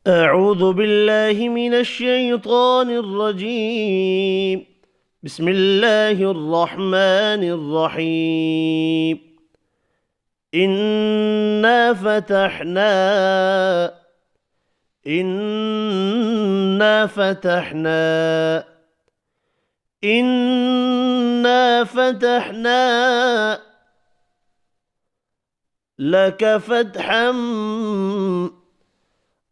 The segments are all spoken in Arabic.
أعوذ بالله من الشيطان الرجيم. بسم الله الرحمن الرحيم. إنا فتحنا إنا فتحنا إنا فتحنا لك فتحا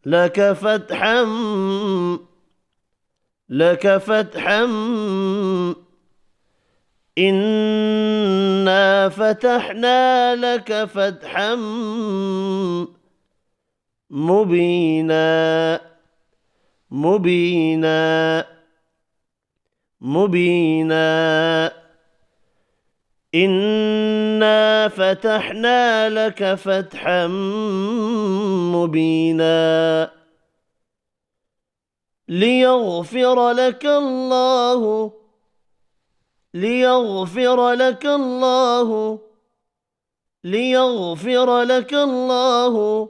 لك فتحا لك فتحا إنا فتحنا لك فتحا مبينا مبينا مبينا إنا فتحنا لك فتحا مبينا ليغفر لك الله ليغفر لك الله ليغفر لك الله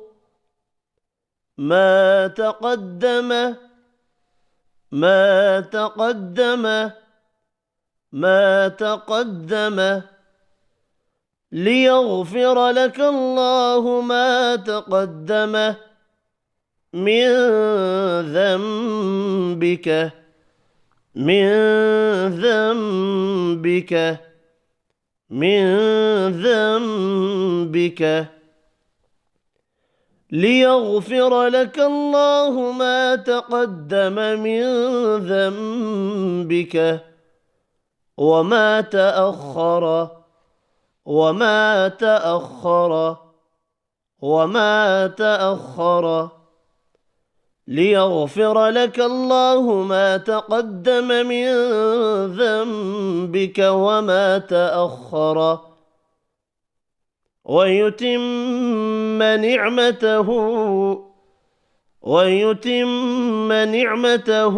ما تقدم ما تقدم ما تقدم ليغفر لك الله ما تقدم من ذنبك من ذنبك من ذنبك ليغفر لك الله ما تقدم من ذنبك وما تأخر وما تأخر وما تأخر ليغفر لك الله ما تقدم من ذنبك وما تأخر ويتم نعمته ويتم نعمته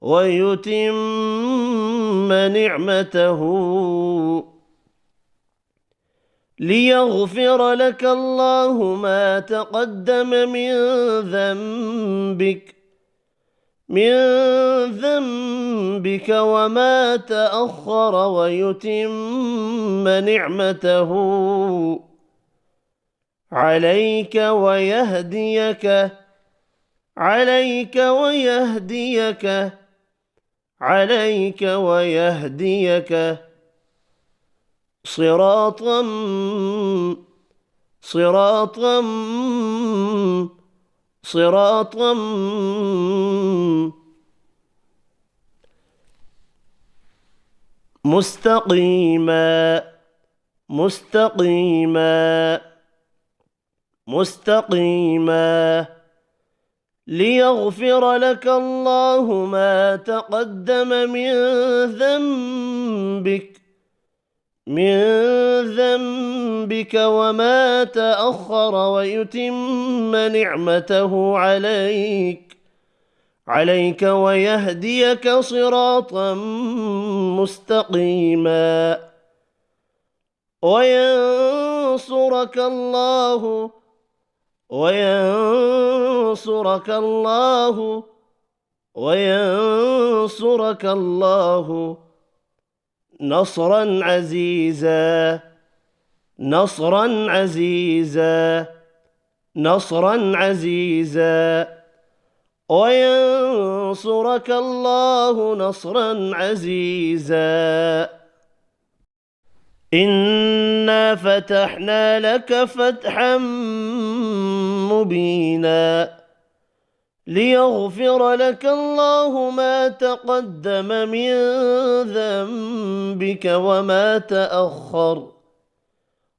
ويتم نعمته ليغفر لك الله ما تقدم من ذنبك وما تأخر ويتم نعمته عليك ويهديك عليك ويهديك عليك ويهديك صراطا صراطا صراطا مستقيما مستقيما مستقيما ليغفر لك الله ما تقدم من ذنبك وما تأخر ويتم نعمته عليك ويهديك صراطا مستقيما وينصرك الله وينصرك الله وينصرك الله نصرا عزيزا نصرا عزيزا نصرا عزيزا وينصرك الله نصرا عزيزا إنا فتحنا لك فتحا مبينا ليغفر لك الله ما تقدم من ذنبك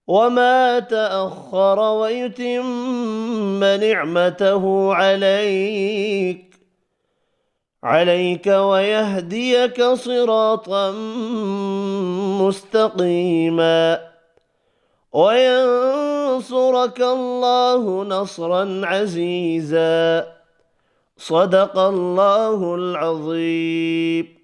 وما تأخر ويتم نعمته عليك ويهديك صراطا مستقيما وينصرك الله نصرا عزيزا صدق الله العظيم.